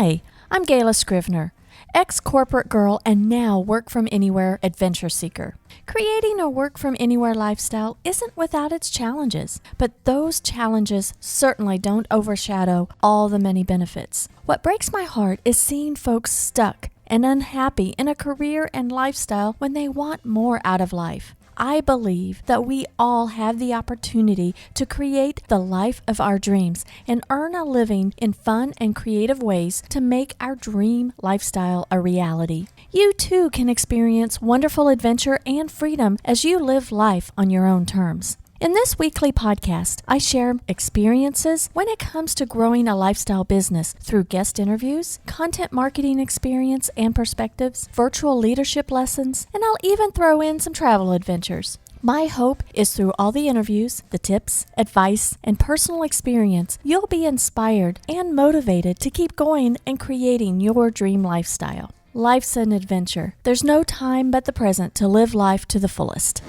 Hi, I'm Gayla Scrivener, ex-corporate girl and now work-from-anywhere adventure seeker. Creating a work-from-anywhere lifestyle isn't without its challenges, but those challenges certainly don't overshadow all the many benefits. What breaks my heart is seeing folks stuck and unhappy in a career and lifestyle when they want more out of life. I believe that we all have the opportunity to create the life of our dreams and earn a living in fun and creative ways to make our dream lifestyle a reality. You too can experience wonderful adventure and freedom as you live life on your own terms. In this weekly podcast, I share experiences when it comes to growing a lifestyle business through guest interviews, content marketing experience and perspectives, virtual leadership lessons, and I'll even throw in some travel adventures. My hope is through all the interviews, the tips, advice, and personal experience, you'll be inspired and motivated to keep going and creating your dream lifestyle. Life's an adventure. There's no time but the present to live life to the fullest.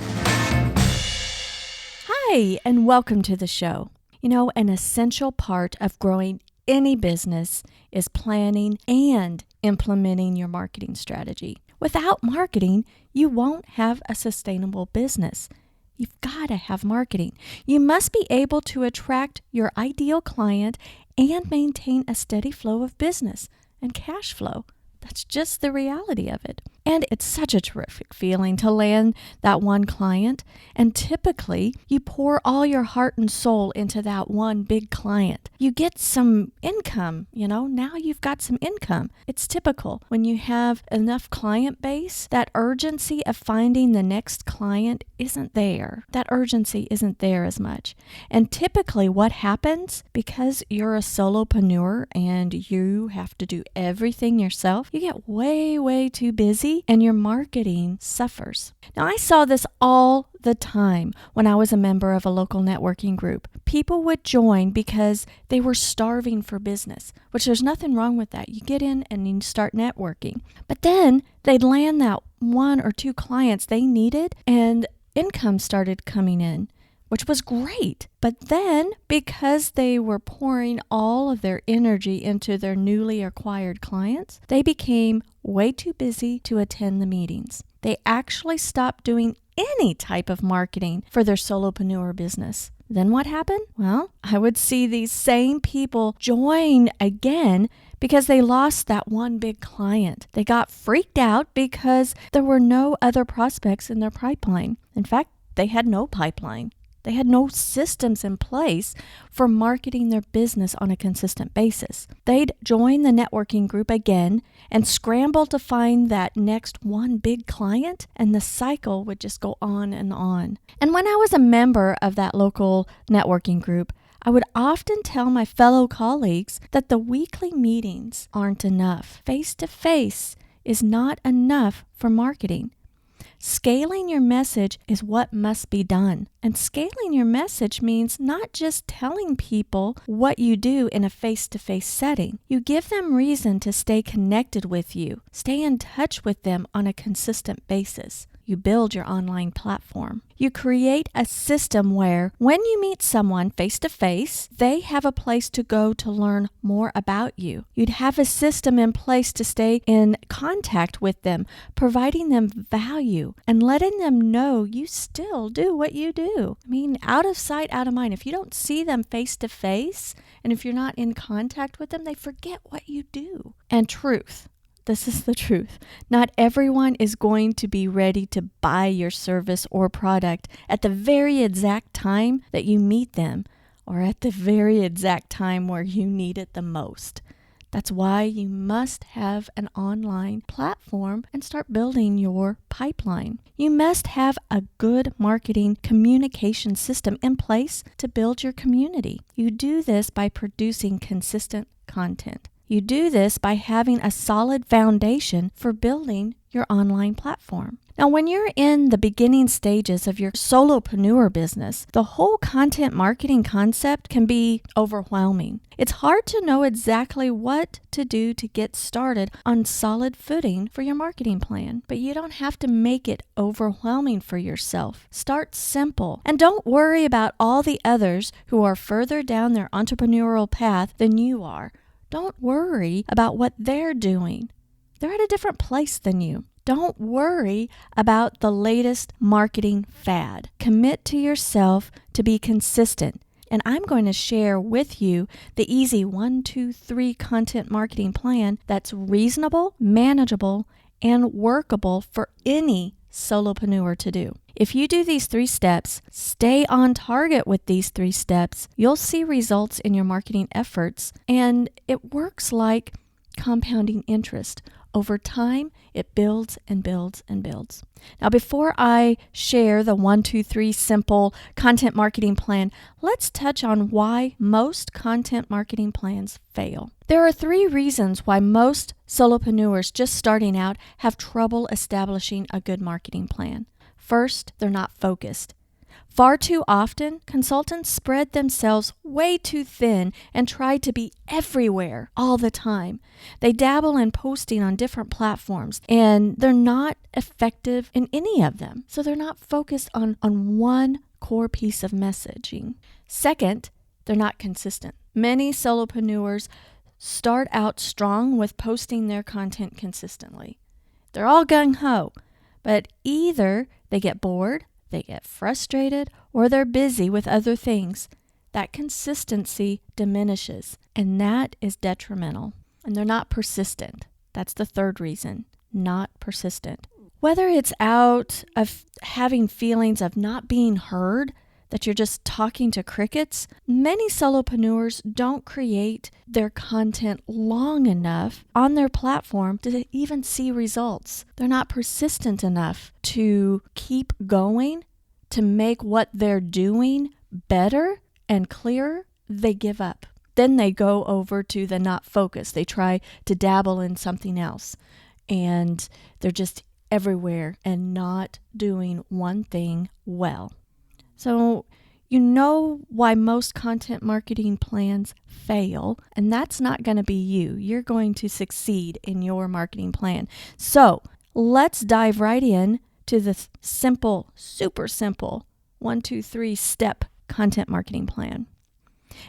Hi, and welcome to the show. You know, an essential part of growing any business is planning and implementing your marketing strategy. Without marketing, you won't have a sustainable business. You've got to have marketing. You must be able to attract your ideal client and maintain a steady flow of business and cash flow. That's just the reality of it. And it's such a terrific feeling to land that one client. And typically, you pour all your heart and soul into that one big client. You get some income, now you've got some income. It's typical when you have enough client base, that urgency of finding the next client isn't there. That urgency isn't there as much. And typically what happens, because you're a solopreneur and you have to do everything yourself, you get way, way too busy and your marketing suffers. Now, I saw this all the time when I was a member of a local networking group. People would join because they were starving for business, which there's nothing wrong with that. You get in and you start networking. But then they'd land that one or two clients they needed and income started coming in, which was great. But then, because they were pouring all of their energy into their newly acquired clients, they became way too busy to attend the meetings. They actually stopped doing any type of marketing for their solopreneur business. Then what happened? Well, I would see these same people join again because they lost that one big client. They got freaked out because there were no other prospects in their pipeline. In fact, they had no pipeline. They had no systems in place for marketing their business on a consistent basis. They'd join the networking group again and scramble to find that next one big client, and the cycle would just go on and on. And when I was a member of that local networking group, I would often tell my fellow colleagues that the weekly meetings aren't enough. Face-to-face is not enough for marketing. Scaling your message is what must be done. And scaling your message means not just telling people what you do in a face-to-face setting. You give them reason to stay connected with you, stay in touch with them on a consistent basis. You build your online platform. You create a system where when you meet someone face-to-face, they have a place to go to learn more about you. You'd have a system in place to stay in contact with them, providing them value and letting them know you still do what you do. I mean, out of sight, out of mind. If you don't see them face-to-face and if you're not in contact with them, they forget what you do. And truth. This is the truth. Not everyone is going to be ready to buy your service or product at the very exact time that you meet them or at the very exact time where you need it the most. That's why you must have an online platform and start building your pipeline. You must have a good marketing communication system in place to build your community. You do this by producing consistent content. You do this by having a solid foundation for building your online platform. Now, when you're in the beginning stages of your solopreneur business, the whole content marketing concept can be overwhelming. It's hard to know exactly what to do to get started on solid footing for your marketing plan, but you don't have to make it overwhelming for yourself. Start simple and don't worry about all the others who are further down their entrepreneurial path than you are. Don't worry about what they're doing. They're at a different place than you. Don't worry about the latest marketing fad. Commit to yourself to be consistent. And I'm going to share with you the easy 1, 2, 3 content marketing plan that's reasonable, manageable, and workable for any solopreneur to do. If you do these 3 steps, stay on target with these 3 steps, you'll see results in your marketing efforts, and it works like compounding interest. Over time, it builds and builds and builds. Now, before I share the 1, 2, 3 simple content marketing plan, let's touch on why most content marketing plans fail. There are 3 reasons why most solopreneurs just starting out have trouble establishing a good marketing plan. First, they're not focused. Far too often, consultants spread themselves way too thin and try to be everywhere all the time. They dabble in posting on different platforms, and they're not effective in any of them. So they're not focused on one core piece of messaging. Second, they're not consistent. Many solopreneurs start out strong with posting their content consistently. They're all gung-ho, but either they get bored, they get frustrated, or they're busy with other things. That consistency diminishes, and that is detrimental. And they're not persistent. That's the third reason, not persistent. Whether it's out of having feelings of not being heard, that you're just talking to crickets, many solopreneurs don't create their content long enough on their platform to even see results. They're not persistent enough to keep going, to make what they're doing better and clearer. They give up. Then they go over to the not focus. They try to dabble in something else, and they're just everywhere and not doing one thing well. So you know why most content marketing plans fail, and that's not going to be you. You're going to succeed in your marketing plan. So let's dive right in to the simple, super simple 1, 2, 3 step content marketing plan.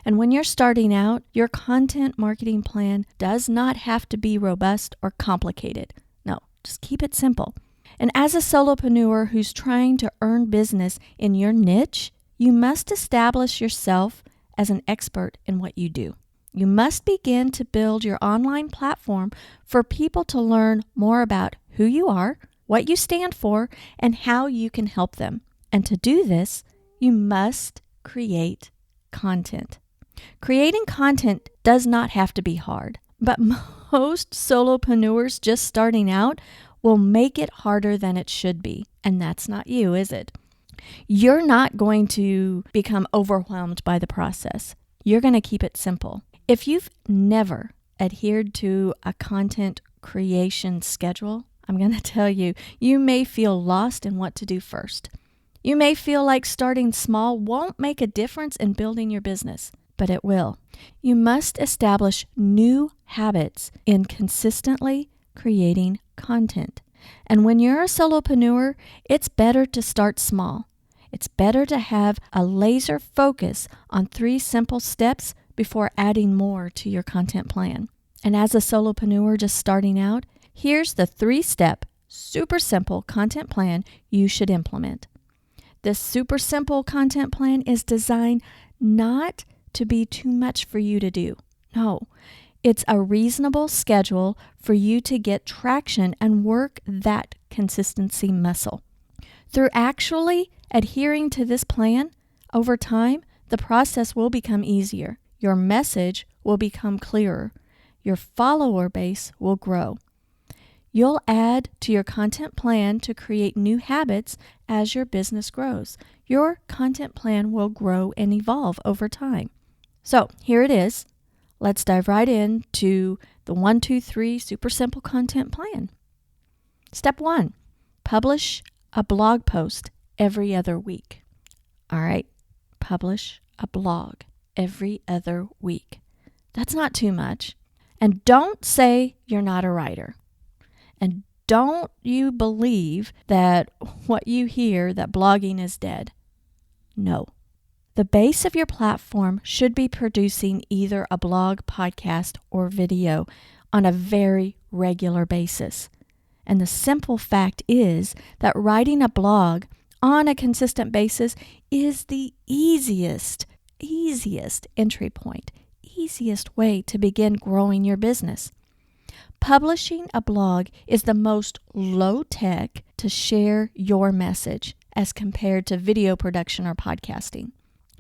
And when you're starting out, your content marketing plan does not have to be robust or complicated. No, just keep it simple. And as a solopreneur who's trying to earn business in your niche, you must establish yourself as an expert in what you do. You must begin to build your online platform for people to learn more about who you are, what you stand for, and how you can help them. And to do this, you must create content. Creating content does not have to be hard, but most solopreneurs just starting out will make it harder than it should be. And that's not you, is it? You're not going to become overwhelmed by the process. You're going to keep it simple. If you've never adhered to a content creation schedule, I'm going to tell you, you may feel lost in what to do first. You may feel like starting small won't make a difference in building your business, but it will. You must establish new habits in consistently creating content. And when you're a solopreneur, it's better to start small. It's better to have a laser focus on 3 simple steps before adding more to your content plan. And as a solopreneur just starting out, here's the 3-step, super simple content plan you should implement. This super simple content plan is designed not to be too much for you to do. No. It's a reasonable schedule for you to get traction and work that consistency muscle. Through actually adhering to this plan, over time, the process will become easier. Your message will become clearer. Your follower base will grow. You'll add to your content plan to create new habits as your business grows. Your content plan will grow and evolve over time. So here it is. Let's dive right into the 1, 2, 3 super simple content plan. Step 1, publish a blog post every other week. All right, publish a blog every other week. That's not too much. And don't say you're not a writer. And don't you believe that what you hear, that blogging is dead. No, The base of your platform should be producing either a blog, podcast, or video on a very regular basis. And the simple fact is that writing a blog on a consistent basis is the easiest entry point, easiest way to begin growing your business. Publishing a blog is the most low-tech to share your message as compared to video production or podcasting.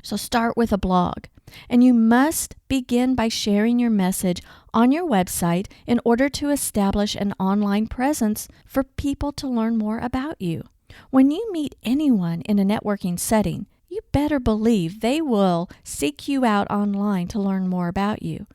So start with a blog, and you must begin by sharing your message on your website in order to establish an online presence for people to learn more about you. When you meet anyone in a networking setting, you better believe they will seek you out online to learn more about you.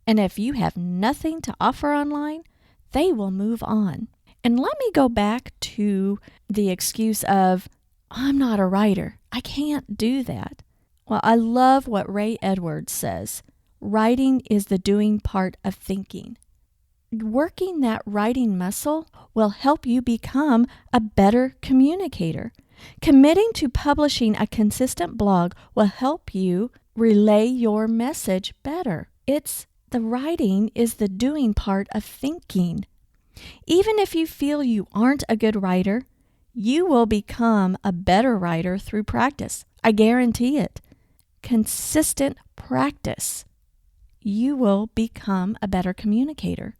And if you have nothing to offer online, they will move on. And let me go back to the excuse of, I'm not a writer. I can't do that. Well, I love what Ray Edwards says. Writing is the doing part of thinking. Working that writing muscle will help you become a better communicator. Committing to publishing a consistent blog will help you relay your message better. The writing is the doing part of thinking. Even if you feel you aren't a good writer, you will become a better writer through practice. I guarantee it. Consistent practice. You will become a better communicator.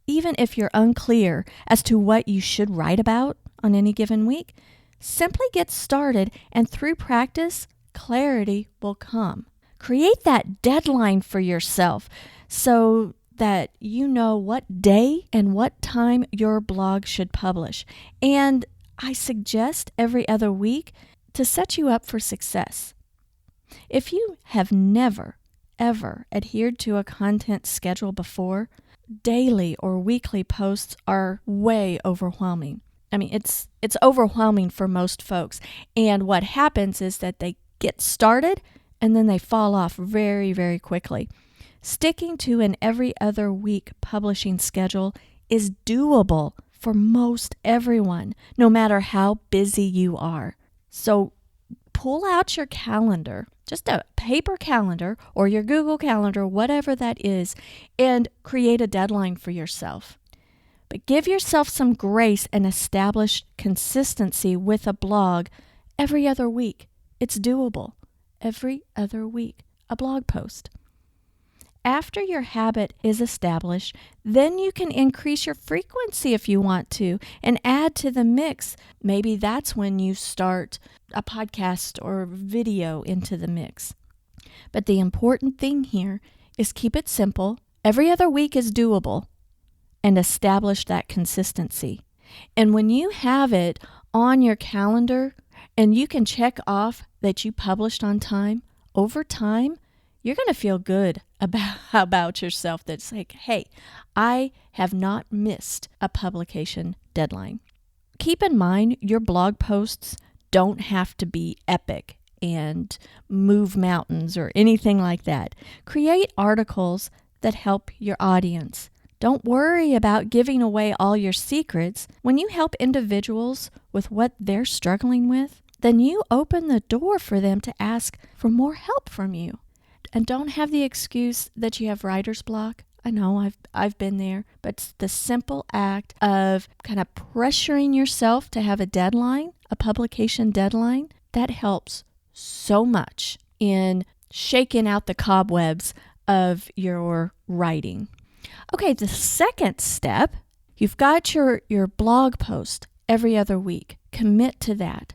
Even if you're unclear as to what you should write about on any given week, simply get started, and through practice, clarity will come. Create that deadline for yourself so that you know what day and what time your blog should publish. And I suggest every other week to set you up for success. If you have never, ever adhered to a content schedule before, daily or weekly posts are way overwhelming. I mean, it's overwhelming for most folks. And what happens is that they get started and then they fall off very, very quickly. Sticking to an every other week publishing schedule is doable for most everyone, no matter how busy you are. So pull out your calendar, just a paper calendar or your Google Calendar, whatever that is, and create a deadline for yourself. But give yourself some grace and establish consistency with a blog every other week. It's doable. Every other week, a blog post. After your habit is established, then you can increase your frequency if you want to and add to the mix. Maybe that's when you start a podcast or video into the mix. But the important thing here is keep it simple. Every other week is doable, and establish that consistency. And when you have it on your calendar and you can check off that you published on time, over time, you're going to feel good about yourself. That's like, hey, I have not missed a publication deadline. Keep in mind, your blog posts don't have to be epic and move mountains or anything like that. Create articles that help your audience. Don't worry about giving away all your secrets. When you help individuals with what they're struggling with, then you open the door for them to ask for more help from you. And don't have the excuse that you have writer's block. I know I've been there, but it's the simple act of kind of pressuring yourself to have a deadline, a publication deadline, that helps so much in shaking out the cobwebs of your writing. Okay, the second step, you've got your blog post every other week. Commit to that.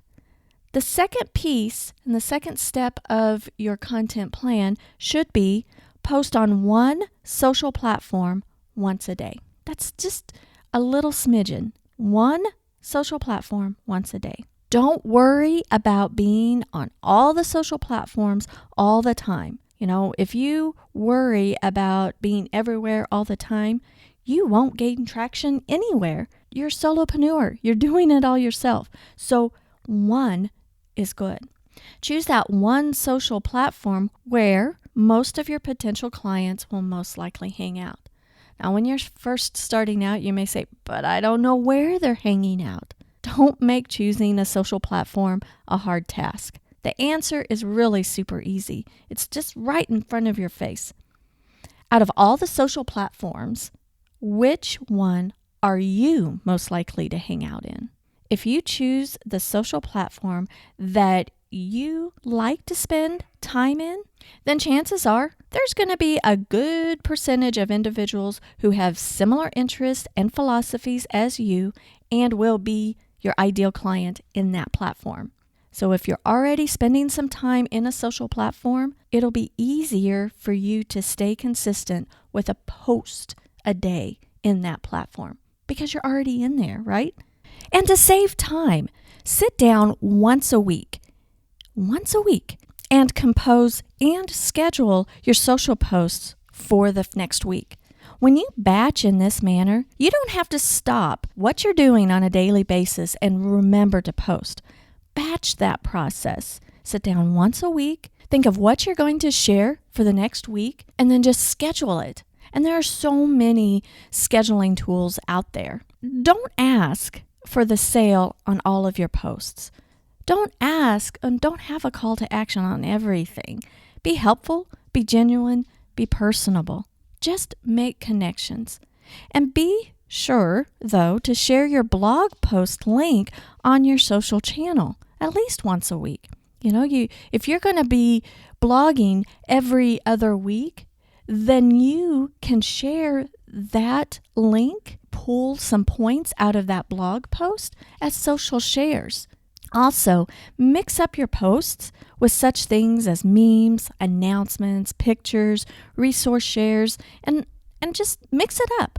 The second piece and the second step of your content plan should be post on one social platform once a day. That's just a little smidgen. One social platform once a day. Don't worry about being on all the social platforms all the time. You know, if you worry about being everywhere all the time, you won't gain traction anywhere. You're a solopreneur. You're doing it all yourself. So one is good. Choose that one social platform where most of your potential clients will most likely hang out. Now, when you're first starting out, you may say, but I don't know where they're hanging out. Don't make choosing a social platform a hard task. The answer is really super easy. It's just right in front of your face. Out of all the social platforms, which one are you most likely to hang out in? If you choose the social platform that you like to spend time in, then chances are there's going to be a good percentage of individuals who have similar interests and philosophies as you and will be your ideal client in that platform. So if you're already spending some time in a social platform, it'll be easier for you to stay consistent with a post a day in that platform because you're already in there, right? And to save time, sit down once a week, and compose and schedule your social posts for the next week. When you batch in this manner, you don't have to stop what you're doing on a daily basis and remember to post. Batch that process. Sit down once a week, think of what you're going to share for the next week, and then just schedule it. And there are so many scheduling tools out there. Don't ask for the sale on all of your posts. Don't ask and don't have a call to action on everything. Be helpful, be genuine, be personable. Just make connections. And be sure, though, to share your blog post link on your social channel at least once a week. If you're going to be blogging every other week, then you can share that link, pull some points out of that blog post as social shares. Also, mix up your posts with such things as memes, announcements, pictures, resource shares, and just mix it up.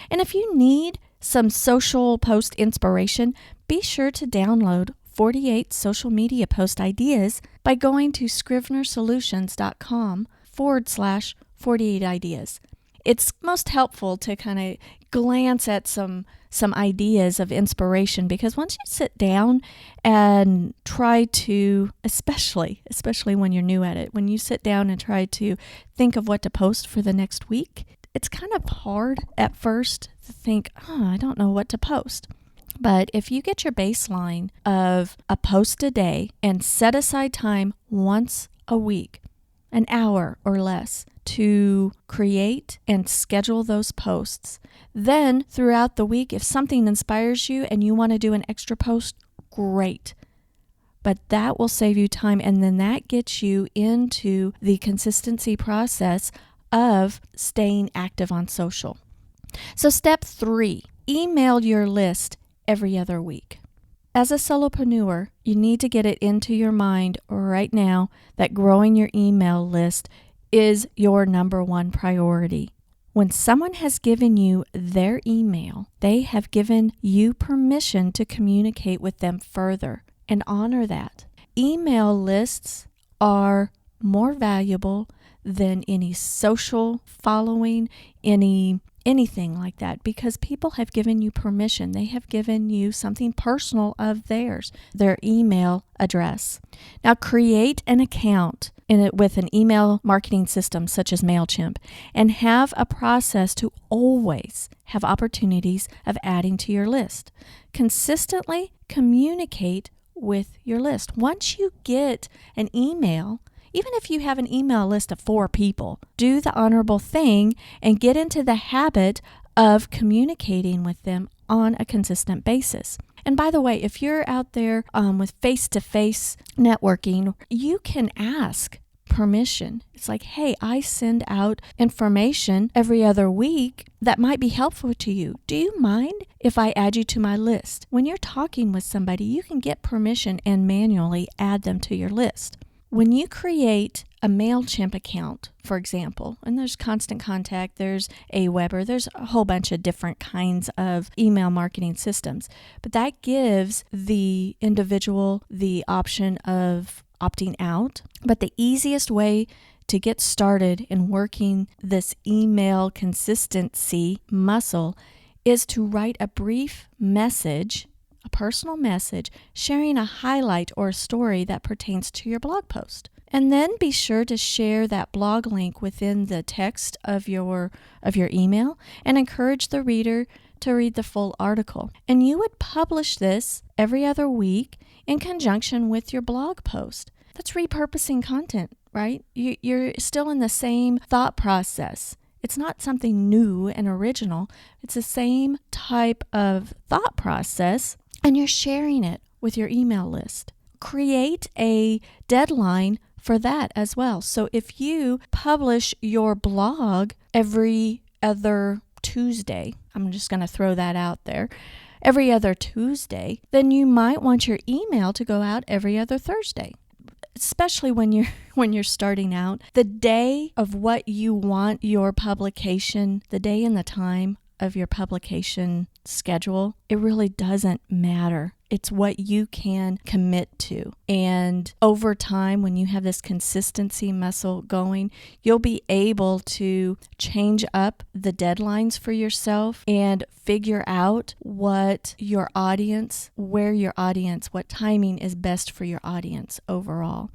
And if you need some social post inspiration, be sure to download 48 social media post ideas by going to scrivenersolutions.com/48 ideas. It's most helpful to kind of glance at some ideas of inspiration because once you sit down and try to, especially when you're new at it, when you sit down and try to think of what to post for the next week, it's kind of hard at first to think, I don't know what to post. But if you get your baseline of a post a day and set aside time once a week, an hour or less, to create and schedule those posts, then throughout the week, if something inspires you and you want to do an extra post, great. But that will save you time, and then that gets you into the consistency process of staying active on social. So step 3, email your list every other week. As a solopreneur, you need to get it into your mind right now that growing your email list is your number one priority. When someone has given you their email, they have given you permission to communicate with them further and honor that. Email lists are more valuable than any social following, anything like that, because people have given you permission. They have given you something personal of theirs, their email address. Now create an account with an email marketing system such as MailChimp and have a process to always have opportunities of adding to your list. Consistently communicate with your list. Once you get an email, even if you have an email list of 4 people, do the honorable thing and get into the habit of communicating with them on a consistent basis. And by the way, if you're out there with face-to-face networking, you can ask permission. It's like, hey, I send out information every other week that might be helpful to you. Do you mind if I add you to my list? When you're talking with somebody, you can get permission and manually add them to your list. When you create a MailChimp account, for example, and there's Constant Contact, there's Aweber, there's a whole bunch of different kinds of email marketing systems, but that gives the individual the option of opting out. But the easiest way to get started in working this email consistency muscle is to write a brief message, a personal message, sharing a highlight or a story that pertains to your blog post. And then be sure to share that blog link within the text of your email and encourage the reader to read the full article. And you would publish this every other week in conjunction with your blog post. That's repurposing content, right? You're still in the same thought process. It's not something new and original. It's the same type of thought process, and you're sharing it with your email list. Create a deadline for that as well. So if you publish your blog every other Tuesday, I'm just going to throw that out there, every other Tuesday, then you might want your email to go out every other Thursday. Especially when you're starting out, the day of what you want your publication, the day and the time of your publication schedule, it really doesn't matter. It's what you can commit to. And over time, when you have this consistency muscle going, you'll be able to change up the deadlines for yourself and figure out what your audience, what timing is best for your audience overall.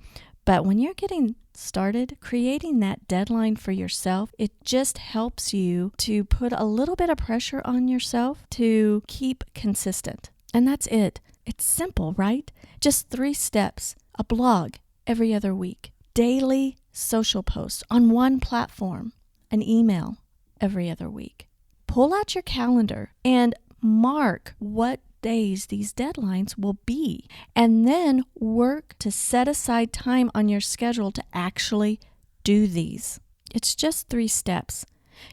But when you're getting started, creating that deadline for yourself, it just helps you to put a little bit of pressure on yourself to keep consistent. And that's it. It's simple, right? Just 3 steps. A blog every other week. Daily social posts on one platform. An email every other week. Pull out your calendar and mark what days these deadlines will be, and then work to set aside time on your schedule to actually do these. It's just 3 steps.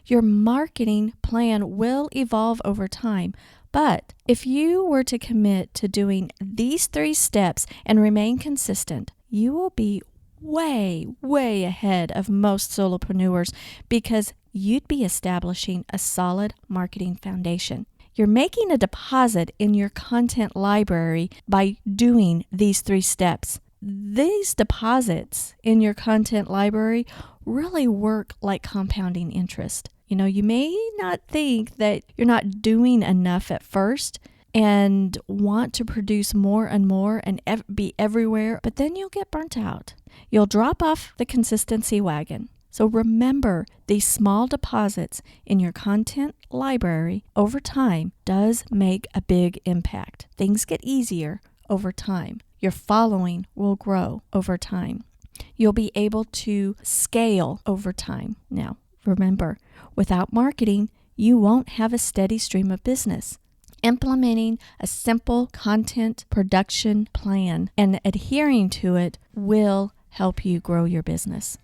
Your marketing plan will evolve over time, but if you were to commit to doing these 3 steps and remain consistent, you will be way, way ahead of most solopreneurs because you'd be establishing a solid marketing foundation. You're making a deposit in your content library by doing these 3 steps. These deposits in your content library really work like compounding interest. You may not think that you're not doing enough at first and want to produce more and more and be everywhere, but then you'll get burnt out. You'll drop off the consistency wagon. So remember, these small deposits in your content library over time does make a big impact. Things get easier over time. Your following will grow over time. You'll be able to scale over time. Now, remember, without marketing, you won't have a steady stream of business. Implementing a simple content production plan and adhering to it will help you grow your business.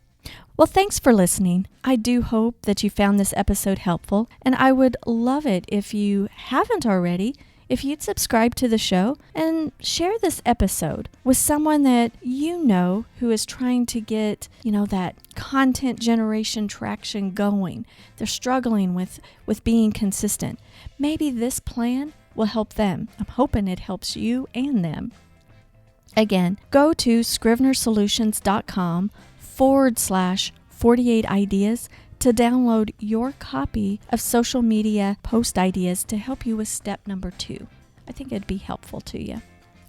Well, thanks for listening. I do hope that you found this episode helpful, and I would love it if you haven't already, if you'd subscribe to the show and share this episode with someone that you know who is trying to get, that content generation traction going. They're struggling with being consistent. Maybe this plan will help them. I'm hoping it helps you and them. Again, go to scrivenersolutions.com/48 ideas to download your copy of social media post ideas to help you with step number 2. I think it'd be helpful to you.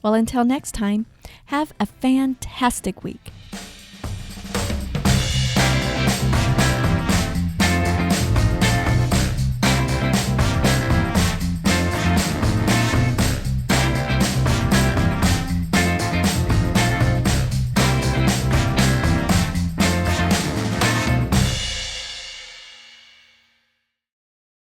Well, until next time, have a fantastic week.